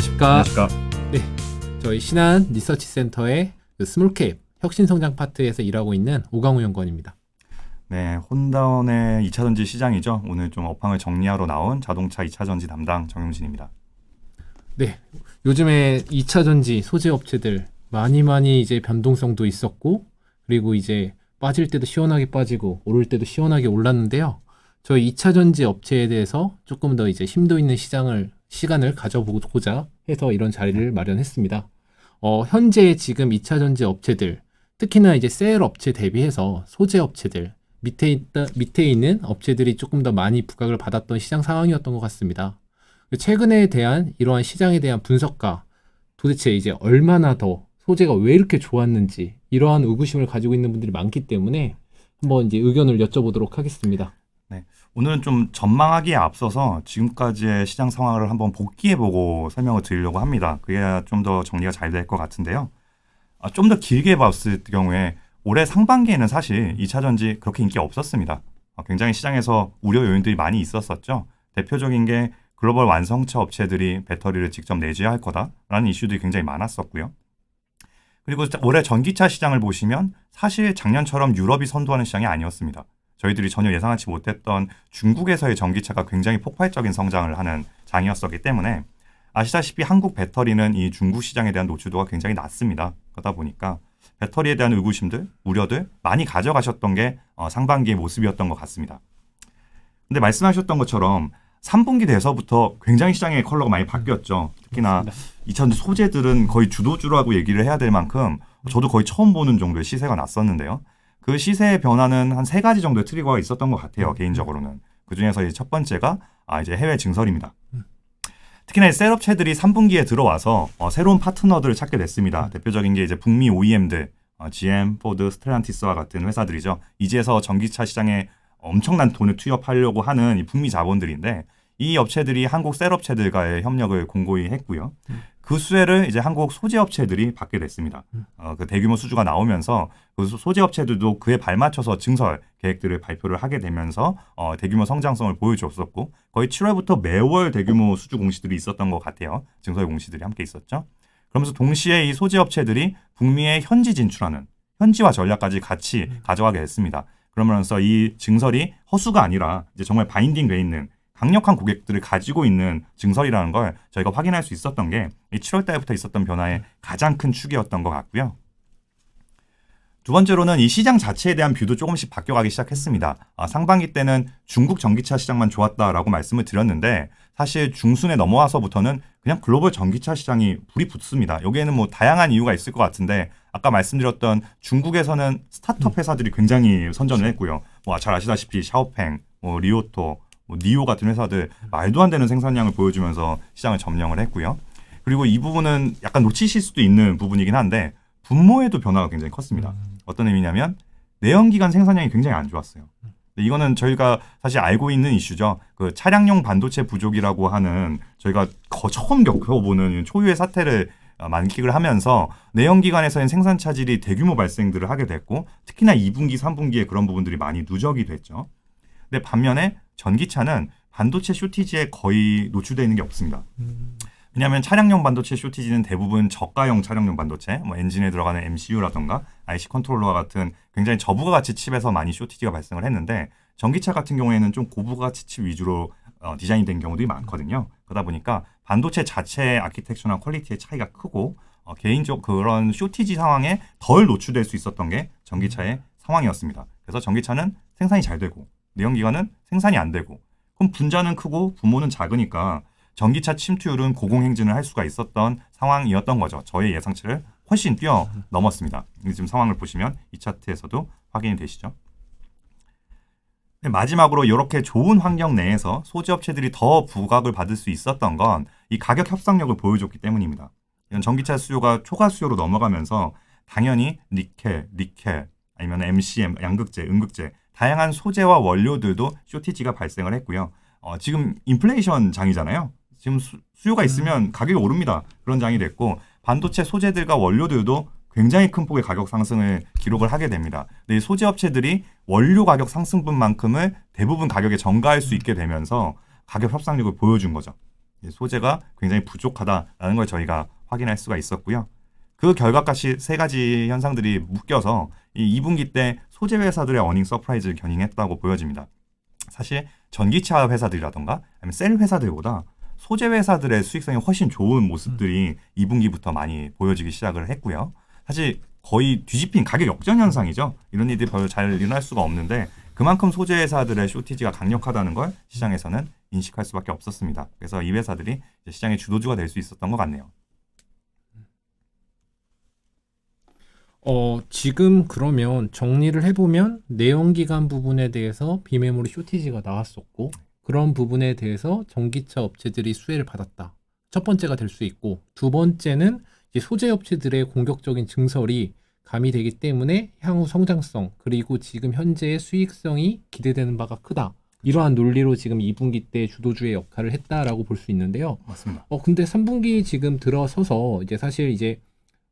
안녕하십니까. 안녕하십니까. 네, 저희 신한 리서치 센터의 그 스몰캡 혁신성장 파트에서 일하고 있는 오강우 연구원입니다. 네, 혼다원의 2차전지 시장이죠. 오늘 좀 업황을 정리하러 나온 자동차 2차전지 담당 정용진입니다. 네, 요즘에 2차전지 소재 업체들 많이 이제 변동성도 있었고, 그리고 이제 빠질 때도 시원하게 빠지고 오를 때도 시원하게 올랐는데요. 저희 2차전지 업체에 대해서 조금 더 이제 심도 있는 시간을 가져보고자 해서 이런 자리를 마련했습니다. 현재 지금 2차전지 업체들, 특히나 이제 셀 업체 대비해서 소재 업체들, 밑에 있는 업체들이 조금 더 많이 부각을 받았던 시장 상황이었던 것 같습니다. 최근에 대한 이러한 시장에 대한 분석과 도대체 이제 얼마나 더 소재가 왜 이렇게 좋았는지 이러한 의구심을 가지고 있는 분들이 많기 때문에 한번 이제 의견을 여쭤보도록 하겠습니다. 네, 오늘은 좀 전망하기에 앞서서 지금까지의 시장 상황을 한번 복기해보고 설명을 드리려고 합니다. 그래야 좀 더 정리가 잘 될 것 같은데요. 좀 더 길게 봤을 경우에 올해 상반기에는 사실 2차전지 그렇게 인기 없었습니다. 굉장히 시장에서 우려 요인들이 많이 있었었죠. 대표적인 게 글로벌 완성차 업체들이 배터리를 직접 내줘야 할 거다라는 이슈들이 굉장히 많았었고요. 그리고 올해 전기차 시장을 보시면 사실 작년처럼 유럽이 선도하는 시장이 아니었습니다. 저희들이 전혀 예상하지 못했던 중국에서의 전기차가 굉장히 폭발적인 성장을 하는 장이었었기 때문에 아시다시피 한국 배터리는 이 중국 시장에 대한 노출도가 굉장히 낮습니다. 그러다 보니까 배터리에 대한 의구심들, 우려들 많이 가져가셨던 게 상반기의 모습이었던 것 같습니다. 근데 말씀하셨던 것처럼 3분기 돼서부터 굉장히 시장의 컬러가 많이 바뀌었죠. 특히나 2차전지 소재들은 거의 주도주라고 얘기를 해야 될 만큼 저도 거의 처음 보는 정도의 시세가 났었는데요. 그 시세의 변화는 한 3가지 정도의 트리거가 있었던 것 같아요. 개인적으로는. 그중에서 이제 첫 번째가 이제 해외 증설입니다. 특히나 셀업체들이 3분기에 들어와서 새로운 파트너들을 찾게 됐습니다. 대표적인 게 이제 북미 OEM들, GM, 포드, 스텔란티스와 같은 회사들이죠. 이제서 전기차 시장에 엄청난 돈을 투입하려고 하는 이 북미 자본들인데 이 업체들이 한국 셀업체들과의 협력을 공고히 했고요. 그 수혜를 이제 한국 소재업체들이 받게 됐습니다. 그 대규모 수주가 나오면서 그 소재업체들도 그에 발맞춰서 증설 계획들을 발표를 하게 되면서 대규모 성장성을 보여줬었고 거의 7월부터 매월 대규모 수주 공시들이 있었던 것 같아요. 증설 공시들이 함께 있었죠. 그러면서 동시에 이 소재업체들이 북미에 현지 진출하는 현지화 전략까지 같이 가져가게 됐습니다. 그러면서 이 증설이 허수가 아니라 이제 정말 바인딩돼 있는 강력한 고객들을 가지고 있는 증설이라는 걸 저희가 확인할 수 있었던 게 이 7월 달부터 있었던 변화의 가장 큰 축이었던 것 같고요. 두 번째로는 이 시장 자체에 대한 뷰도 조금씩 바뀌어가기 시작했습니다. 상반기 때는 중국 전기차 시장만 좋았다라고 말씀을 드렸는데 사실 중순에 넘어와서부터는 그냥 글로벌 전기차 시장이 불이 붙습니다. 여기에는 뭐 다양한 이유가 있을 것 같은데 아까 말씀드렸던 중국에서는 스타트업 회사들이 굉장히 선전을 했고요. 잘 아시다시피 샤오팽, 리오토, 니오 같은 회사들 말도 안 되는 생산량을 보여주면서 시장을 점령을 했고요. 그리고 이 부분은 약간 놓치실 수도 있는 부분이긴 한데 분모에도 변화가 굉장히 컸습니다. 어떤 의미냐면 내연기관 생산량이 굉장히 안 좋았어요. 이거는 저희가 사실 알고 있는 이슈죠. 그 차량용 반도체 부족이라고 하는 저희가 처음 겪어보는 초유의 사태를 만끽을 하면서 내연기관에서는 생산 차질이 대규모 발생들을 하게 됐고 특히나 2분기, 3분기에 그런 부분들이 많이 누적이 됐죠. 근데 반면에 전기차는 반도체 쇼티지에 거의 노출되어 있는 게 없습니다. 왜냐하면 차량용 반도체 쇼티지는 대부분 저가형 차량용 반도체, 엔진에 들어가는 MCU라던가 IC 컨트롤러와 같은 굉장히 저부가가치 칩에서 많이 쇼티지가 발생을 했는데 전기차 같은 경우에는 좀 고부가가치 칩 위주로 디자인된 경우들이 많거든요. 그러다 보니까 반도체 자체의 아키텍처나 퀄리티의 차이가 크고 개인적 그런 쇼티지 상황에 덜 노출될 수 있었던 게 전기차의 상황이었습니다. 그래서 전기차는 생산이 잘 되고 내연기관은 생산이 안 되고 그럼 분자는 크고 분모는 작으니까 전기차 침투율은 고공행진을 할 수가 있었던 상황이었던 거죠. 저의 예상치를 훨씬 뛰어넘었습니다. 지금 상황을 보시면 이 차트에서도 확인이 되시죠. 마지막으로 이렇게 좋은 환경 내에서 소재업체들이 더 부각을 받을 수 있었던 건 이 가격 협상력을 보여줬기 때문입니다. 이런 전기차 수요가 초과 수요로 넘어가면서 당연히 니켈, 아니면 MCM, 양극재, 음극재 다양한 소재와 원료들도 쇼티지가 발생을 했고요. 지금 인플레이션 장이잖아요. 지금 수요가 있으면 가격이 오릅니다. 그런 장이 됐고 반도체 소재들과 원료들도 굉장히 큰 폭의 가격 상승을 기록을 하게 됩니다. 근데 이 소재 업체들이 원료 가격 상승분만큼을 대부분 가격에 전가할 수 있게 되면서 가격 협상력을 보여준 거죠. 소재가 굉장히 부족하다라는 걸 저희가 확인할 수가 있었고요. 그 결과까지 세 가지 현상들이 묶여서 이 2분기 때 소재 회사들의 어닝 서프라이즈를 견인했다고 보여집니다. 사실 전기차 회사들이라던가 아니면 셀 회사들보다 소재 회사들의 수익성이 훨씬 좋은 모습들이 2분기부터 많이 보여지기 시작을 했고요. 사실 거의 뒤집힌 가격 역전 현상이죠. 이런 일들이 별로 잘 일어날 수가 없는데 그만큼 소재 회사들의 쇼티지가 강력하다는 걸 시장에서는 인식할 수밖에 없었습니다. 그래서 이 회사들이 이제 시장의 주도주가 될 수 있었던 것 같네요. 지금 그러면 정리를 해보면 내연기관 부분에 대해서 비메모리 쇼티지가 나왔었고 그런 부분에 대해서 전기차 업체들이 수혜를 받았다. 첫 번째가 될 수 있고 두 번째는 이제 소재 업체들의 공격적인 증설이 가미되기 때문에 향후 성장성 그리고 지금 현재의 수익성이 기대되는 바가 크다. 이러한 논리로 지금 2분기 때 주도주의 역할을 했다라고 볼 수 있는데요. 맞습니다. 근데 3분기 지금 들어서서 이제 사실 이제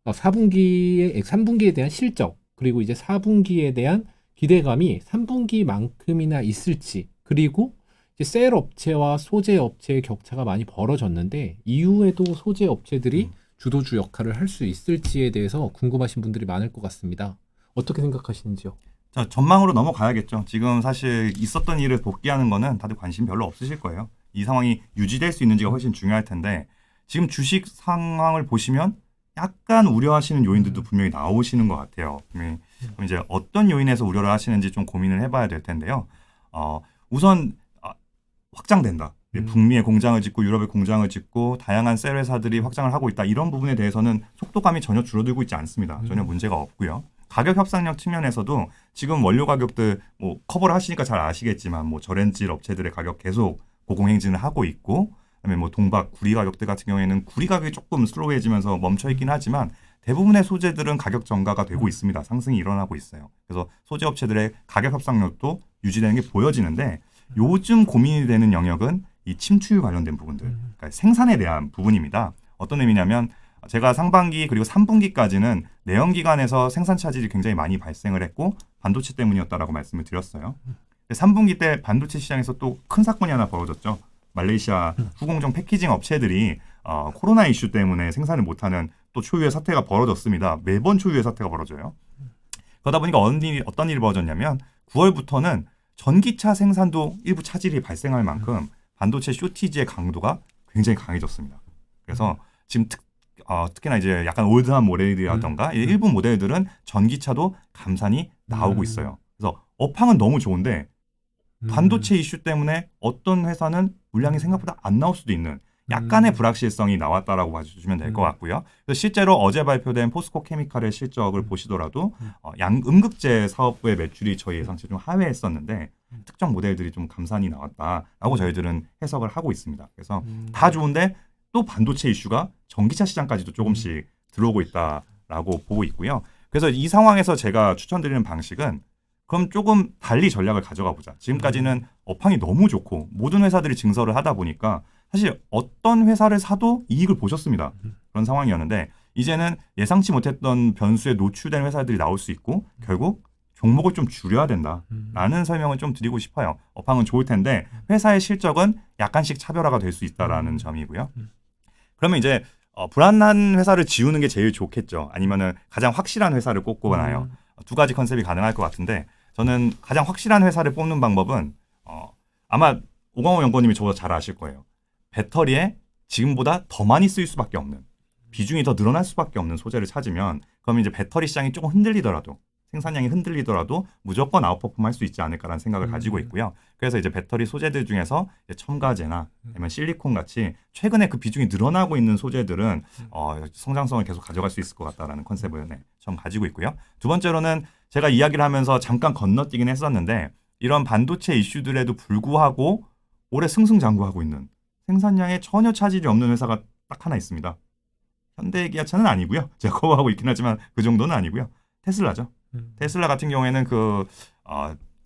3분기에 대한 실적 그리고 이제 4분기에 대한 기대감이 3분기만큼이나 있을지 그리고 이제 셀 업체와 소재 업체의 격차가 많이 벌어졌는데 이후에도 소재 업체들이 주도주 역할을 할 수 있을지에 대해서 궁금하신 분들이 많을 것 같습니다. 어떻게 생각하시는지요? 자, 전망으로 넘어가야겠죠. 지금 사실 있었던 일을 복귀하는 거는 다들 관심 별로 없으실 거예요. 이 상황이 유지될 수 있는지가 훨씬 중요할 텐데 지금 주식 상황을 보시면 약간 우려하시는 요인들도 분명히 나오시는 것 같아요. 그럼 이제 어떤 요인에서 우려를 하시는지 좀 고민을 해봐야 될 텐데요. 우선 확장된다. 북미에 공장을 짓고 유럽에 공장을 짓고 다양한 셀 회사들이 확장을 하고 있다. 이런 부분에 대해서는 속도감이 전혀 줄어들고 있지 않습니다. 전혀 문제가 없고요. 가격 협상력 측면에서도 지금 원료 가격들 뭐 커버를 하시니까 잘 아시겠지만 뭐 저렌질 업체들의 가격 계속 고공행진을 하고 있고 그다음에 뭐 동박 구리 가격들 같은 경우에는 구리 가격이 조금 슬로우해지면서 멈춰 있긴 하지만 대부분의 소재들은 가격 전가가 되고 있습니다. 상승이 일어나고 있어요. 그래서 소재 업체들의 가격 협상력도 유지되는 게 보여지는데 요즘 고민이 되는 영역은 이 침투율 관련된 부분들, 그러니까 생산에 대한 부분입니다. 어떤 의미냐면 제가 상반기 그리고 3분기까지는 내연기관에서 생산 차질이 굉장히 많이 발생을 했고 반도체 때문이었다라고 말씀을 드렸어요. 3분기 때 반도체 시장에서 또 큰 사건이 하나 벌어졌죠. 말레이시아 후공정 패키징 업체들이 코로나 이슈 때문에 생산을 못하는 또 초유의 사태가 벌어졌습니다. 매번 초유의 사태가 벌어져요. 그러다 보니까 어떤 일이 벌어졌냐면 9월부터는 전기차 생산도 일부 차질이 발생할 만큼 반도체 쇼티지의 강도가 굉장히 강해졌습니다. 그래서 지금 특히나 이제 약간 올드한 모델이라던가 일부 모델들은 전기차도 감산이 나오고 있어요. 그래서 업황은 너무 좋은데 반도체 이슈 때문에 어떤 회사는 물량이 생각보다 안 나올 수도 있는 약간의 불확실성이 나왔다라고 봐주시면 될 것 같고요. 그래서 실제로 어제 발표된 포스코 케미칼의 실적을 보시더라도 음극재 사업부의 매출이 저희 예상치 좀 하회했었는데 특정 모델들이 좀 감산이 나왔다라고 저희들은 해석을 하고 있습니다. 그래서 다 좋은데 또 반도체 이슈가 전기차 시장까지도 조금씩 들어오고 있다라고 보고 있고요. 그래서 이 상황에서 제가 추천드리는 방식은 그럼 조금 달리 전략을 가져가 보자. 지금까지는 업황이 너무 좋고 모든 회사들이 증설을 하다 보니까 사실 어떤 회사를 사도 이익을 보셨습니다. 그런 상황이었는데 이제는 예상치 못했던 변수에 노출된 회사들이 나올 수 있고 결국 종목을 좀 줄여야 된다라는 설명을 좀 드리고 싶어요. 업황은 좋을 텐데 회사의 실적은 약간씩 차별화가 될 수 있다라는 점이고요. 그러면 이제 불안한 회사를 지우는 게 제일 좋겠죠. 아니면은 가장 확실한 회사를 꼽거나요. 두 가지 컨셉이 가능할 것 같은데 저는 가장 확실한 회사를 뽑는 방법은 아마 오광호 연구원님이 저보다 잘 아실 거예요. 배터리에 지금보다 더 많이 쓰일 수밖에 없는 비중이 더 늘어날 수밖에 없는 소재를 찾으면 그러면 이제 배터리 시장이 조금 흔들리더라도 생산량이 흔들리더라도 무조건 아웃퍼폼할 수 있지 않을까라는 생각을 가지고 있고요. 그래서 이제 배터리 소재들 중에서 이제 첨가제나 아니면 실리콘 같이 최근에 그 비중이 늘어나고 있는 소재들은 성장성을 계속 가져갈 수 있을 것 같다라는 컨셉을 좀 가지고 있고요. 두 번째로는 제가 이야기를 하면서 잠깐 건너뛰긴 했었는데 이런 반도체 이슈들에도 불구하고 올해 승승장구하고 있는 생산량에 전혀 차질이 없는 회사가 딱 하나 있습니다. 현대기아차는 아니고요. 제가 커버하고 있긴 하지만 그 정도는 아니고요. 테슬라죠. 테슬라 같은 경우에는 그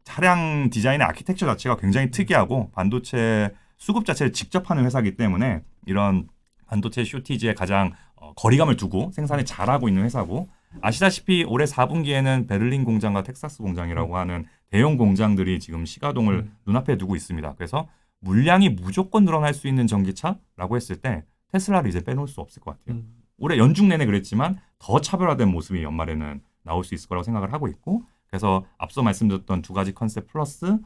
차량 디자인의 아키텍처 자체가 굉장히 특이하고 반도체 수급 자체를 직접 하는 회사이기 때문에 이런 반도체 쇼티지에 가장 거리감을 두고 생산을 잘하고 있는 회사고 아시다시피 올해 4분기에는 베를린 공장과 텍사스 공장이라고 하는 대형 공장들이 지금 시가동을 눈앞에 두고 있습니다. 그래서 물량이 무조건 늘어날 수 있는 전기차라고 했을 때 테슬라를 이제 빼놓을 수 없을 것 같아요. 올해 연중 내내 그랬지만 더 차별화된 모습이 연말에는 나올 수 있을 거라고 생각을 하고 있고, 그래서 앞서 말씀드렸던 두 가지 컨셉 플러스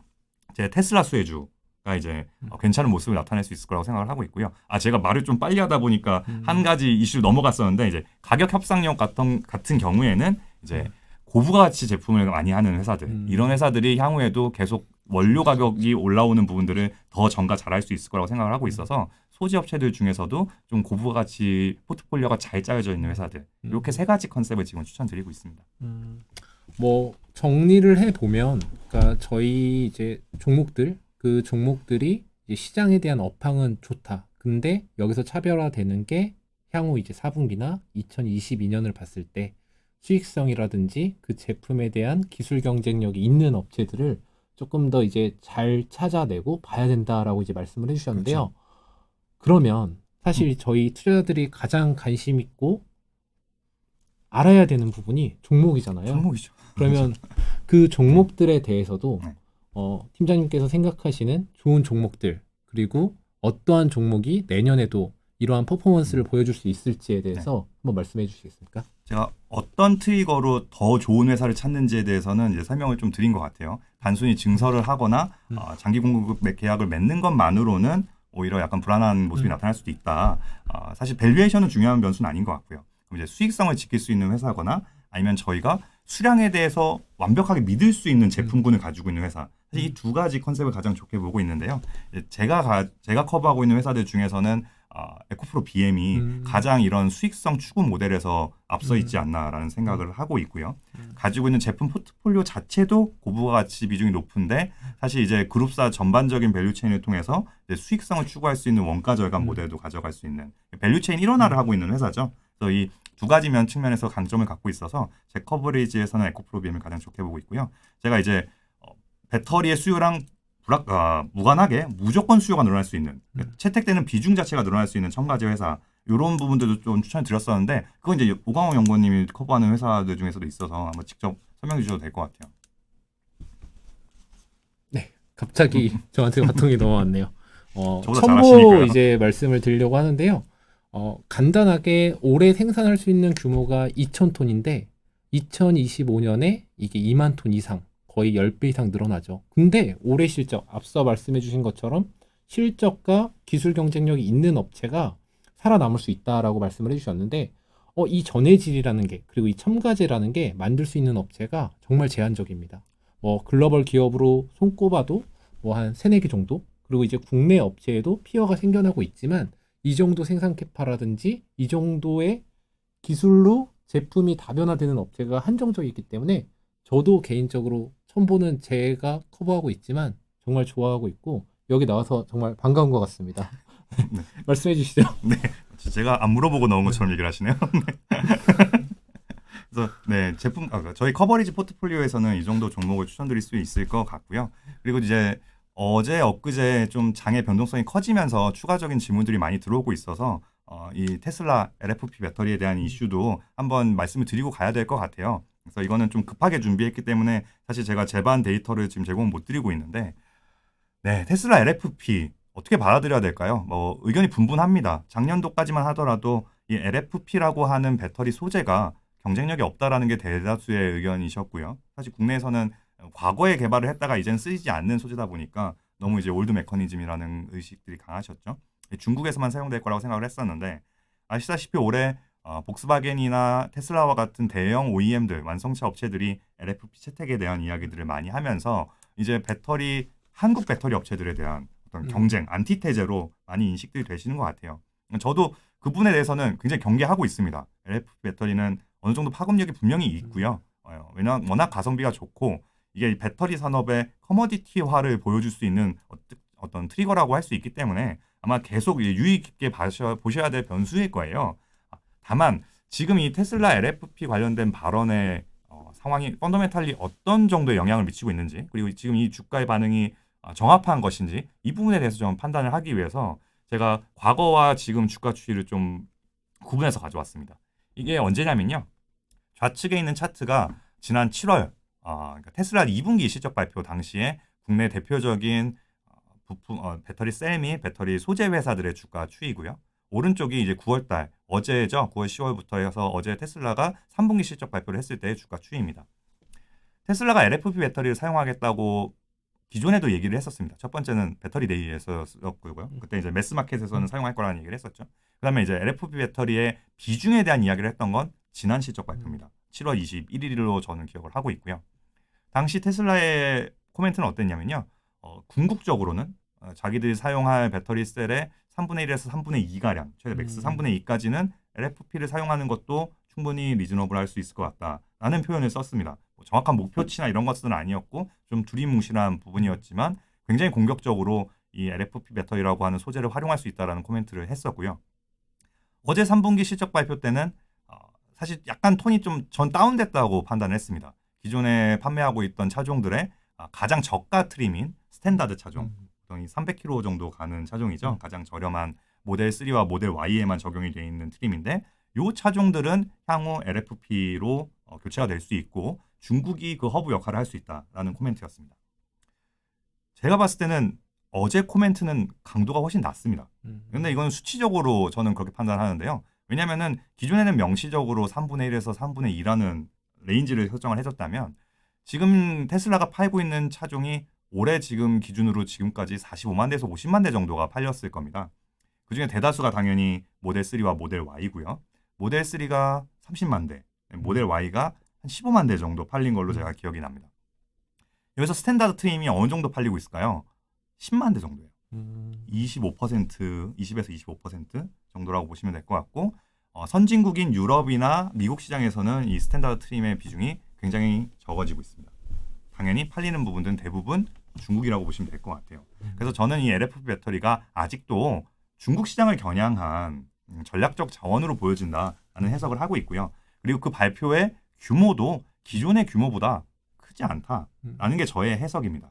제 테슬라 수혜주가 이제 괜찮은 모습을 나타낼 수 있을 거라고 생각을 하고 있고요. 제가 말을 좀 빨리 하다 보니까 한 가지 이슈 넘어갔었는데, 이제 가격 협상력 같은 경우에는 이제 고부가가치 제품을 많이 하는 회사들, 이런 회사들이 향후에도 계속 원료 가격이 올라오는 부분들을 더 전가 잘할 수 있을 거라고 생각을 하고 있어서 소재 업체들 중에서도 좀 고부가치 포트폴리오가 잘 짜여져 있는 회사들, 이렇게 세 가지 컨셉을 지금 추천드리고 있습니다. 뭐 정리를 해 보면, 그러니까 저희 이제 종목들, 그 종목들이 이제 시장에 대한 업황은 좋다. 근데 여기서 차별화되는 게 향후 이제 4분기나 2022년을 봤을 때 수익성이라든지 그 제품에 대한 기술 경쟁력이 있는 업체들을 조금 더 이제 잘 찾아내고 봐야 된다라고 이제 말씀을 해주셨는데요. 그러면 사실 저희 투자자들이 가장 관심 있고 알아야 되는 부분이 종목이잖아요. 종목이죠. 그러면 그 종목들에 대해서도 네. 팀장님께서 생각하시는 좋은 종목들, 그리고 어떠한 종목이 내년에도 이러한 퍼포먼스를 보여줄 수 있을지에 대해서 한번 말씀해 주시겠습니까? 제가 어떤 트리거로 더 좋은 회사를 찾는지에 대해서는 이제 설명을 좀 드린 것 같아요. 단순히 증설을 하거나 장기 공급 계약을 맺는 것만으로는 오히려 약간 불안한 모습이 나타날 수도 있다. 사실 밸류에이션은 중요한 변수는 아닌 것 같고요. 그럼 이제 수익성을 지킬 수 있는 회사거나 아니면 저희가 수량에 대해서 완벽하게 믿을 수 있는 제품군을 가지고 있는 회사. 사실 이 두 가지 컨셉을 가장 좋게 보고 있는데요. 제가 커버하고 있는 회사들 중에서는 에코프로 BM이 가장 이런 수익성 추구 모델에서 앞서 있지 않나라는 생각을 하고 있고요. 가지고 있는 제품 포트폴리오 자체도 고부가가치 비중이 높은데, 사실 이제 그룹사 전반적인 밸류체인을 통해서 이제 수익성을 추구할 수 있는 원가 절감 모델도 가져갈 수 있는 밸류체인 일원화를 하고 있는 회사죠. 그래서 이 두 가지 측면에서 강점을 갖고 있어서 제 커버리지에서는 에코프로 BM을 가장 좋게 보고 있고요. 제가 이제 배터리의 수요랑 무관하게 무조건 수요가 늘어날 수 있는, 채택되는 비중 자체가 늘어날 수 있는 첨가제 회사, 이런 부분들도 좀 추천드렸었는데, 그건 이제 오광호 연구원님이 커버하는 회사들 중에서도 있어서 한번 직접 설명해 주셔도 될 것 같아요. 네, 갑자기 저한테 바통이 넘어왔네요. 저보다 첨보 잘하시니까요. 이제 말씀을 드리려고 하는데요. 간단하게 올해 생산할 수 있는 규모가 2,000톤인데 2025년에 이게 2만 톤 이상, 거의 10배 이상 늘어나죠. 근데 올해 실적, 앞서 말씀해 주신 것처럼 실적과 기술 경쟁력이 있는 업체가 살아남을 수 있다라고 말씀을 해주셨는데, 이 전해질이라는 게, 그리고 이 첨가제라는 게 만들 수 있는 업체가 정말 제한적입니다. 뭐 글로벌 기업으로 손꼽아도 뭐 한 3-4개 정도, 그리고 이제 국내 업체에도 피어가 생겨나고 있지만 이 정도 생산 캐파라든지 이 정도의 기술로 제품이 다변화되는 업체가 한정적이기 때문에 저도 개인적으로 첨보는 제가 커버하고 있지만 정말 좋아하고 있고, 여기 나와서 정말 반가운 것 같습니다. 네. 말씀해 주시죠. 네, 제가 안 물어보고 넣은 것처럼 얘기를 하시네요. 그래서 네, 저희 커버리지 포트폴리오에서는 이 정도 종목을 추천드릴 수 있을 것 같고요. 그리고 이제 어제 엊그제 좀 장의 변동성이 커지면서 추가적인 질문들이 많이 들어오고 있어서 이 테슬라 LFP 배터리에 대한 이슈도 한번 말씀을 드리고 가야 될 것 같아요. 그래서 이거는 좀 급하게 준비했기 때문에 사실 제가 제반 데이터를 지금 제공 못 드리고 있는데, 네, 테슬라 LFP 어떻게 받아들여야 될까요? 뭐 의견이 분분합니다. 작년도까지만 하더라도 이 LFP라고 하는 배터리 소재가 경쟁력이 없다라는 게 대다수의 의견이셨고요. 사실 국내에서는 과거에 개발을 했다가 이제는 쓰이지 않는 소재다 보니까 너무 이제 올드 메커니즘이라는 의식들이 강하셨죠. 중국에서만 사용될 거라고 생각을 했었는데, 아시다시피 올해 복스바겐이나 테슬라와 같은 대형 OEM들, 완성차 업체들이 LFP 채택에 대한 이야기들을 많이 하면서 이제 한국 배터리 업체들에 대한 어떤 경쟁, 안티테제로 많이 인식들이 되시는 것 같아요. 저도 그 부분에 대해서는 굉장히 경계하고 있습니다. LFP 배터리는 어느 정도 파급력이 분명히 있고요. 왜냐하면 워낙 가성비가 좋고 이게 배터리 산업의 커머디티화를 보여줄 수 있는 어떤 트리거라고 할 수 있기 때문에 아마 계속 유의 깊게 보셔야 될 변수일 거예요. 다만 지금 이 테슬라 LFP 관련된 발언의 상황이 펀더멘탈리 어떤 정도의 영향을 미치고 있는지, 그리고 지금 이 주가의 반응이 정합한 것인지, 이 부분에 대해서 좀 판단을 하기 위해서 제가 과거와 지금 주가 추이를 좀 구분해서 가져왔습니다. 이게 언제냐면요. 좌측에 있는 차트가 지난 7월 그러니까 테슬라 2분기 실적 발표 당시에 국내 대표적인 부품 배터리 셀 및 배터리 소재 회사들의 주가 추이고요. 오른쪽이 이제 9월달 어제죠. 9월 10월부터 해서 어제 테슬라가 3분기 실적 발표를 했을 때의 주가 추이입니다. 테슬라가 LFP 배터리를 사용하겠다고 기존에도 얘기를 했었습니다. 첫 번째는 배터리 데이에서였고요. 그때 이제 매스마켓에서는 사용할 거라는 얘기를 했었죠. 그다음에 이제 LFP 배터리의 비중에 대한 이야기를 했던 건 지난 실적 발표입니다. 7월 21일로 저는 기억을 하고 있고요. 당시 테슬라의 코멘트는 어땠냐면요. 궁극적으로는 자기들이 사용할 배터리 셀의 3분의 1에서 3분의 2가량, 최대 맥스 3분의 2까지는 LFP를 사용하는 것도 충분히 리즈너블할 수 있을 것 같다라는 표현을 썼습니다. 뭐 정확한 목표치나 이런 것은 아니었고 좀 두리뭉실한 부분이었지만 굉장히 공격적으로 이 LFP 배터리라고 하는 소재를 활용할 수 있다라는 코멘트를 했었고요. 어제 3분기 실적 발표 때는 사실 약간 톤이 좀 전 다운됐다고 판단했습니다. 기존에 판매하고 있던 차종들의 가장 저가 트림인 스탠다드 차종, 300km 정도 가는 차종이죠. 가장 저렴한 모델 3와 모델 Y에만 적용이 되어 있는 트림인데 이 차종들은 향후 LFP로 교체가 될 수 있고 중국이 그 허브 역할을 할 수 있다라는 코멘트였습니다. 제가 봤을 때는 어제 코멘트는 강도가 훨씬 낮습니다. 근데 이건 수치적으로 저는 그렇게 판단하는데요. 왜냐하면은 기존에는 명시적으로 3분의 1에서 3분의 2라는 레인지를 설정을 해줬다면 지금 테슬라가 팔고 있는 차종이 올해 지금 기준으로 지금까지 45만 대에서 50만 대 정도가 팔렸을 겁니다. 그중에 대다수가 당연히 모델 3와 모델 Y고요. 모델 3가 30만 대, 모델 Y가 한 15만 대 정도 팔린 걸로 제가 기억이 납니다. 여기서 스탠다드 트림이 어느 정도 팔리고 있을까요? 10만 대 정도예요. 25%, 20에서 25% 정도라고 보시면 될 것 같고 선진국인 유럽이나 미국 시장에서는 이 스탠다드 트림의 비중이 굉장히 적어지고 있습니다. 당연히 팔리는 부분들은 대부분 중국이라고 보시면 될 것 같아요. 그래서 저는 이 LFP 배터리가 아직도 중국 시장을 겨냥한 전략적 자원으로 보여진다라는 해석을 하고 있고요. 그리고 그 발표의 규모도 기존의 규모보다 크지 않다라는 게 저의 해석입니다.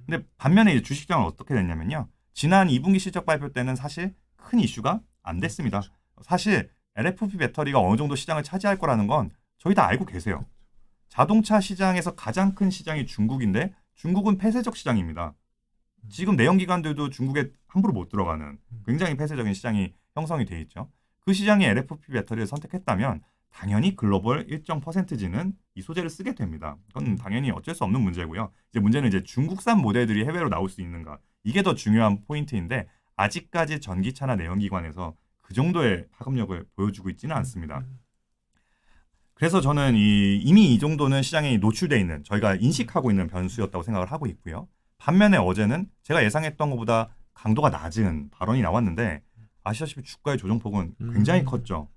근데 반면에 이제 주식시장은 어떻게 됐냐면요. 지난 2분기 실적 발표 때는 사실 큰 이슈가 안 됐습니다. 사실 LFP 배터리가 어느 정도 시장을 차지할 거라는 건 저희 다 알고 계세요. 자동차 시장에서 가장 큰 시장이 중국인데 중국은 폐쇄적 시장입니다. 지금 내연기관들도 중국에 함부로 못 들어가는 굉장히 폐쇄적인 시장이 형성이 돼 있죠. 그 시장이 LFP 배터리를 선택했다면 당연히 글로벌 일정 퍼센트지는 이 소재를 쓰게 됩니다. 그건 당연히 어쩔 수 없는 문제고요. 이제 문제는 이제 중국산 모델들이 해외로 나올 수 있는가. 이게 더 중요한 포인트인데 아직까지 전기차나 내연기관에서 그 정도의 파급력을 보여주고 있지는 않습니다. 그래서 저는 이미 이 정도는 시장에 노출되어 있는 저희가 인식하고 있는 변수였다고 생각을 하고 있고요. 반면에 어제는 제가 예상했던 것보다 강도가 낮은 발언이 나왔는데 아시다시피 주가의 조정폭은 굉장히 컸죠.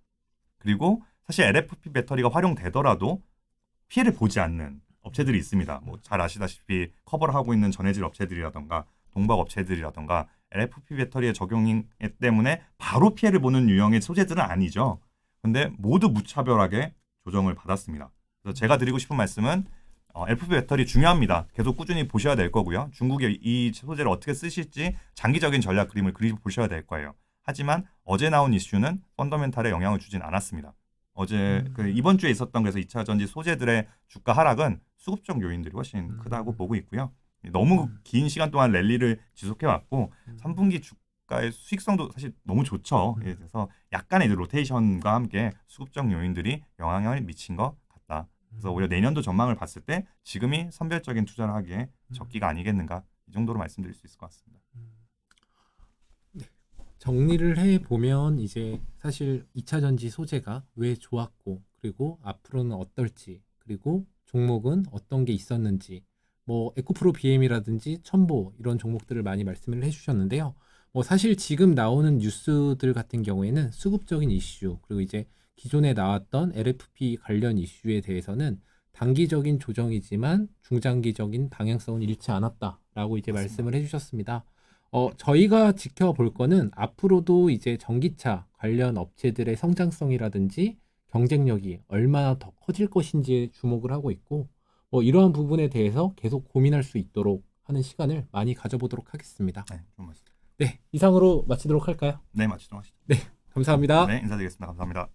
그리고 사실 LFP 배터리가 활용되더라도 피해를 보지 않는 업체들이 있습니다. 뭐 잘 아시다시피 커버를 하고 있는 전해질 업체들이라던가 동박 업체들이라던가 LFP 배터리의 적용 때문에 바로 피해를 보는 유형의 소재들은 아니죠. 근데 모두 무차별하게 조정을 받았습니다. 그래서 제가 드리고 싶은 말씀은 LFP 배터리 중요합니다. 계속 꾸준히 보셔야 될 거고요. 중국이 이 소재를 어떻게 쓰실지 장기적인 전략 그림을 그려보셔야 될 거예요. 하지만 어제 나온 이슈는 펀더멘탈에 영향을 주진 않았습니다. 어제 이번 주에 있었던 그래서 2차 전지 소재들의 주가 하락은 수급적 요인들이 훨씬 크다고 보고 있고요. 너무 긴 시간 동안 랠리를 지속해왔고 3분기 주가의 수익성도 사실 너무 좋죠. 그래서 약간의 이제 로테이션과 함께 수급적 요인들이 영향을 미친 것 같다. 그래서 오히려 내년도 전망을 봤을 때 지금이 선별적인 투자를 하기에 적기가 아니겠는가 이 정도로 말씀드릴 수 있을 것 같습니다. 정리를 해보면 이제 사실 2차 전지 소재가 왜 좋았고 그리고 앞으로는 어떨지 그리고 종목은 어떤 게 있었는지 뭐 에코프로 BM이라든지 첨보 이런 종목들을 많이 말씀을 해주셨는데요. 뭐 사실 지금 나오는 뉴스들 같은 경우에는 수급적인 이슈 그리고 이제 기존에 나왔던 LFP 관련 이슈에 대해서는 단기적인 조정이지만 중장기적인 방향성은 잃지 않았다라고 이제 말씀을 해주셨습니다. 저희가 지켜볼 거는 앞으로도 이제 전기차 관련 업체들의 성장성이라든지 경쟁력이 얼마나 더 커질 것인지에 주목을 하고 있고, 이러한 부분에 대해서 계속 고민할 수 있도록 하는 시간을 많이 가져보도록 하겠습니다. 네, 좋은 말씀. 네, 이상으로 마치도록 할까요? 네, 마치도록 하시죠. 네, 감사합니다. 네, 인사드리겠습니다. 감사합니다.